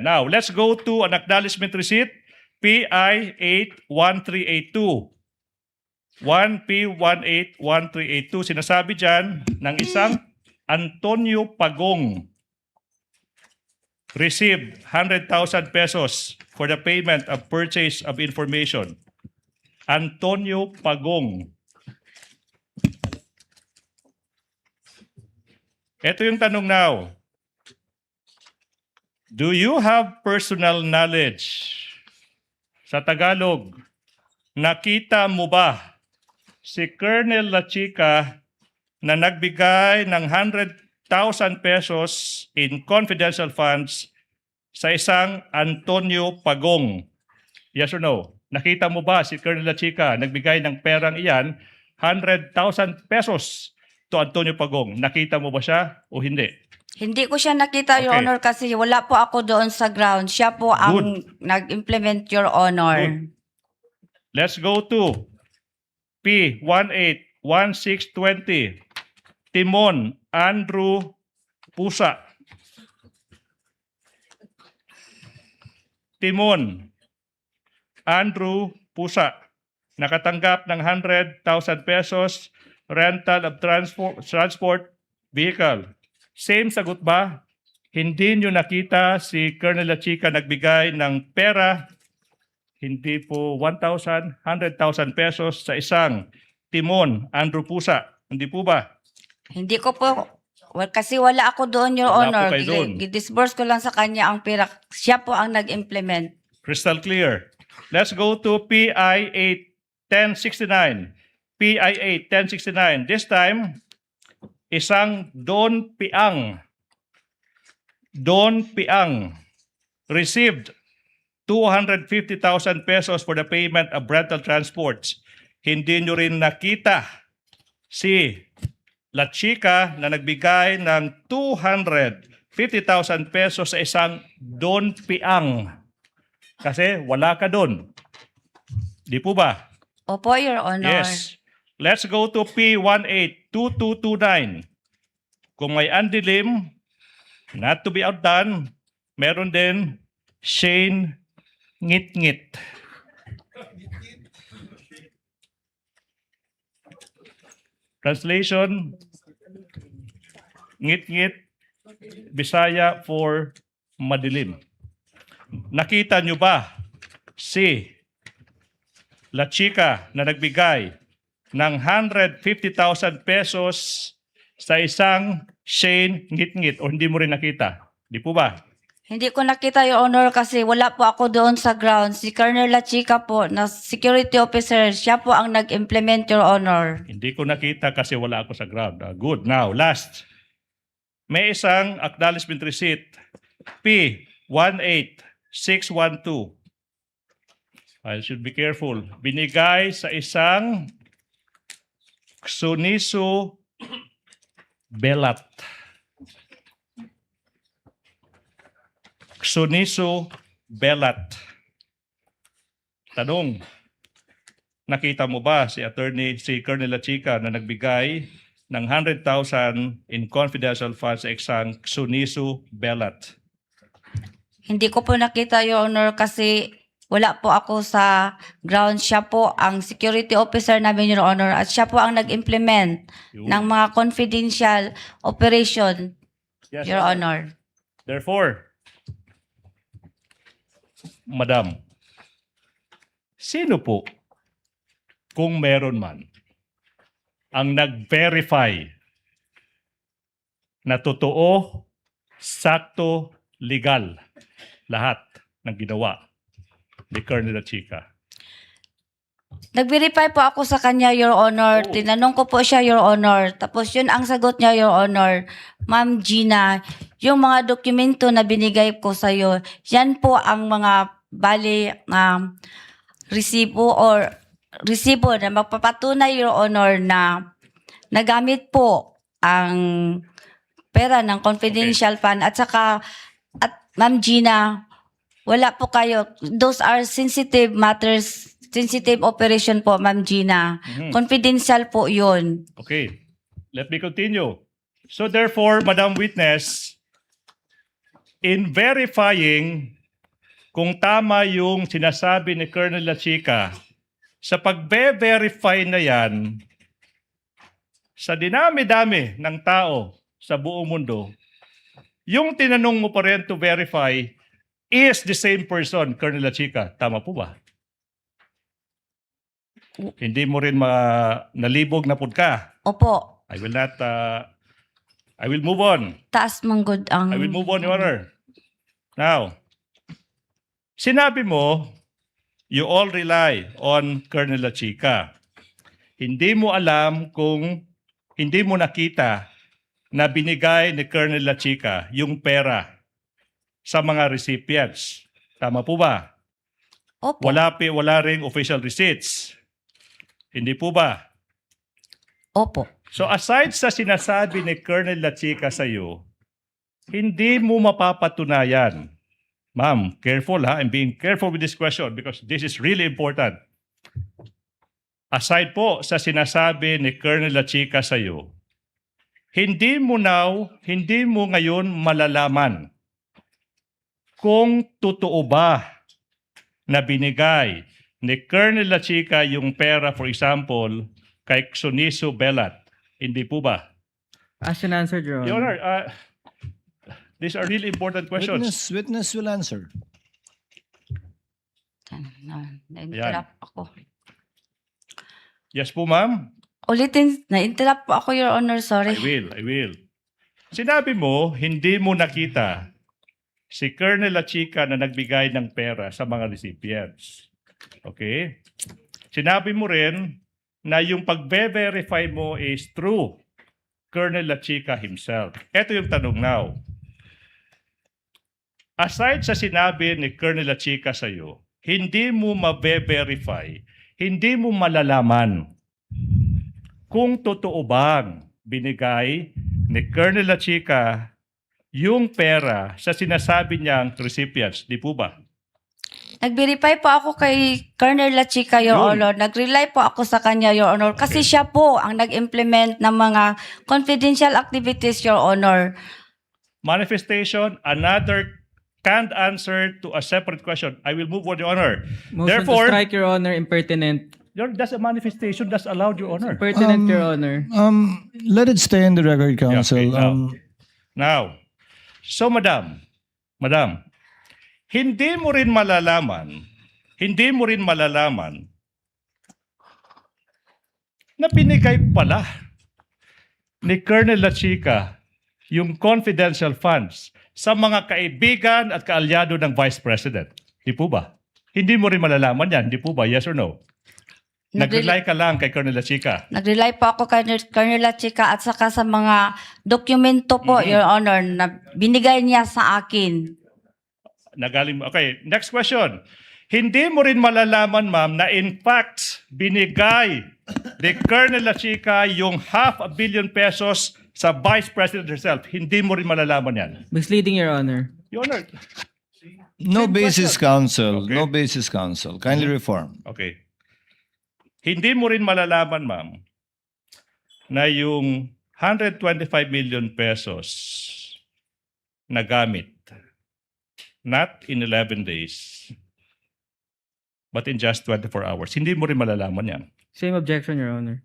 Now, let's go to an acknowledgement receipt, PI 81382. 1P181382. Sinasabi dyan ng isang Antonio Pagong received 100,000 pesos for the payment of purchase of information. Antonio Pagong. Ito yung tanong now. Do you have personal knowledge? Sa Tagalog, nakita mo ba si Colonel Lachica na nagbigay ng 100,000 pesos in confidential funds sa isang Antonio Pagong? Yes or no? Nakita mo ba si Colonel Lachica nagbigay ng perang iyan, 100,000 pesos to Antonio Pagong? Nakita mo ba siya o hindi? Hindi ko siya nakita, Your Okay. Honor, kasi wala po ako doon sa ground. Siya po ang nag-implement, Your Honor. Good. Let's go to P181620. Timon Andrew Pusa. Timon Andrew Pusa. Nakatanggap ng 100,000 pesos rental of transport vehicle. Same sagot ba? Hindi nyo nakita si Colonel Lachica nagbigay ng pera, hindi po 1,000, 100,000 pesos sa isang Timon Andrew Pusa. Hindi po ba? Hindi ko po, kasi wala ako doon, Your Wala Honor. po kayo doon. Gidisburse ko lang sa kanya ang pera. Siya po ang nag-implement. Crystal clear. Let's go to PI 81069. PI 81069. This time, isang Don Piang received 250,000 pesos for the payment of rental transports. Hindi nyo rin nakita si Lachica na nagbigay ng 250,000 pesos sa isang Don Piang. Kasi wala ka doon. Di po ba? Opo, Your Honor. Yes. Let's go to P182229. Kung may andilim, not to be outdone, meron din Shane Ngit-Ngit. Translation, Ngit-Ngit, Bisaya for madilim. Nakita nyo ba si Lachica na nagbigay ng 150,000 pesos sa isang Shane Ngit-Ngit o hindi mo rin nakita? Di po ba? Hindi ko nakita, Your Honor, kasi wala po ako doon sa ground. Si Colonel Lachica po, na security officer, siya po ang nag-implement, Your Honor. Hindi ko nakita kasi wala ako sa ground. Good. Now, last. May isang acknowledgement receipt. P18612. I should be careful. Binigay sa isang Xunisu Belat. Xunisu Belat. Tanong, nakita mo ba si Colonel Lachica na nagbigay ng 100,000 in confidential funds sa isang Xunisu Belat? Hindi ko po nakita, Your Honor, kasi wala po ako sa ground. Siya po ang security officer namin, Your Honor, at siya po ang nag-implement ng mga confidential operation, Yes, Your Honor. Therefore, Madam, sino po, kung meron man, ang nag-verify na totoo, sakto, legal lahat ng ginawa ni Colonel Lachica? Nag-verify po ako sa kanya, Your Honor. Oh. Tinanong ko po siya, Your Honor. Tapos yun ang sagot niya, Your Honor. Ma'am Gina, yung mga dokumento na binigay ko sa iyo, yan po ang mga resibo na magpapatunay, Your Honor, na nagamit po ang pera ng confidential fund. At saka, Ma'am Gina, wala po kayo. Those are sensitive matters, sensitive operation po, Ma'am Gina. Confidential po yun. Okay, let me continue. So therefore, Madam Witness, in verifying kung tama yung sinasabi ni Colonel La Chica, sa pagbe-verify na yan, sa dinami-dami ng tao sa buong mundo, yung tinanong mo pa rin to verify is the same person, Colonel La Chica. Tama po ba? Hindi mo rin nalibog na pud ka. Opo. I will not, I will move on. Taas manggod ang... I will move on, Your Honor. Now, sinabi mo, you all rely on Colonel La Chica. Hindi mo alam kung hindi mo nakita na binigay ni Colonel La Chica yung pera sa mga recipients. Tama po ba? Opo. Wala ring official receipts. Hindi po ba? Opo. So aside sa sinasabi ni Colonel La Chica sa iyo, hindi mo mapapatunayan. Ma'am, careful ha. I'm being careful with this question because this is really important. Aside po sa sinasabi ni Colonel La Chica sa iyo, hindi mo ngayon malalaman kung totoo ba na binigay ni Colonel La Chica yung pera, for example, kay Xoniso Belat. Hindi po ba? As an answer, Your Your Honor. Honor, these are really important questions. Witness will answer. Na-interrupt ako. Yes po, ma'am. Ulitin, na-interrupt po ako, Your Honor. I Sorry. will. Sinabi mo, hindi mo nakita si Colonel La Chica na nagbigay ng pera sa mga recipients. Okay? Sinabi mo rin na yung pagbe-verify mo is through Colonel La Chica himself. Ito yung tanong now. Aside sa sinabi ni Colonel La Chica sa iyo, hindi mo mabe-verify, hindi mo malalaman kung totoo bang binigay ni Colonel La Chica yung pera sa sinasabi niyang recipients. Di po ba? Nag-verify po ako kay Colonel La Chica, Your Yun. Honor. Nag-rely po ako sa kanya, Your Honor. Kasi Okay. siya po ang nag-implement ng mga confidential activities, Your Honor. Manifestation, another canned answer to a separate question. I will move on, Your Honor. Motion Therefore, to strike, Your Honor, impertinent. that's a manifestation that's allowed, Your Honor. Impertinent, Your Honor. Let it stay in the record, counsel. Yeah, okay, Now, so Madam, hindi mo rin malalaman na binigay pala ni Colonel La Chica yung confidential funds sa mga kaibigan at kaalyado ng Vice President. Di po ba? Hindi mo rin malalaman yan. Di po ba? Yes or no? Nag-rely ka lang kay Colonel La Chica. Nag-rely po ako kay Colonel La Chica at saka sa mga dokumento po, Your Honor, na binigay niya sa akin. Okay, next question. Hindi mo rin malalaman, ma'am, na in fact, binigay ni Colonel La Chica yung 500 million pesos sa Vice President herself. Hindi mo rin malalaman yan. Misleading, Your Honor. Your Honor. No Same basis, question. counsel. Okay. No basis, counsel. Kindly reform. Okay. Hindi mo rin malalaman, ma'am, na yung 125 million pesos na gamit, not in 11 days, but in just 24 hours. Hindi mo rin malalaman yan. Same objection, Your Honor.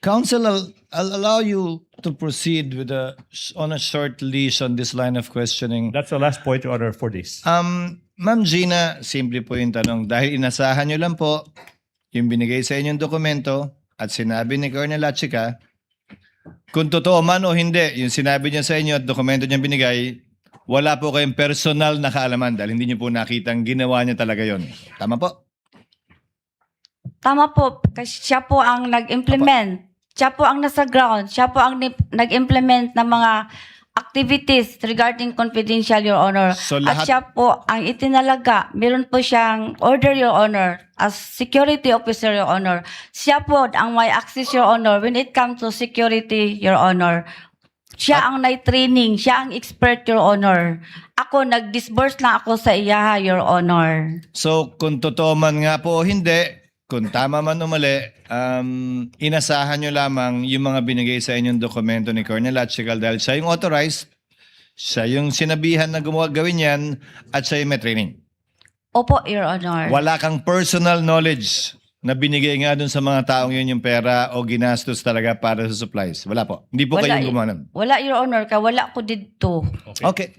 Counsel, I'll allow you to proceed with on a short leash on this line of questioning. That's the last point, Your Honor, for this. Ma'am Gina, simple po yung tanong. Dahil inasahan nyo lang po yung binigay sa inyong dokumento at sinabi ni Colonel La Chica, kung totoo man o hindi, yung sinabi niya sa inyo at dokumento niya binigay, wala po kayong personal na kaalaman dahil hindi niyo po nakitang ginawa niya talaga yon. Tama po? Tama po, kasi siya po ang nag-implement. Siya po ang nasa ground. Siya po ang nag-implement ng mga activities regarding confidential, Your Honor. So, At lahat- siya po ang itinalaga. Meron po siyang order, Your Honor, as security officer, Your Honor. Siya po ang may access, Your Honor, when it comes to security, Your Honor. Siya ang nai-training. Siya ang expert, Your Honor. Ako, nag-disburse lang ako sa iya, Your Honor. So, kung totoo man nga po o hindi, kung tama man o mali, inasahan nyo lamang yung mga binigay sa inyong dokumento ni Colonel La Chica dahil siya yung authorized Siya yung sinabihan na gawin yan at siya yung may training. Opo, Your Honor. Wala kang personal knowledge na binigay nga dun sa mga taong yun yung pera o ginastos talaga para sa supplies. Wala po. Hindi po Wala kayong eh. gumawa nun. Wala, Your Honor, wala ko dito. Okay.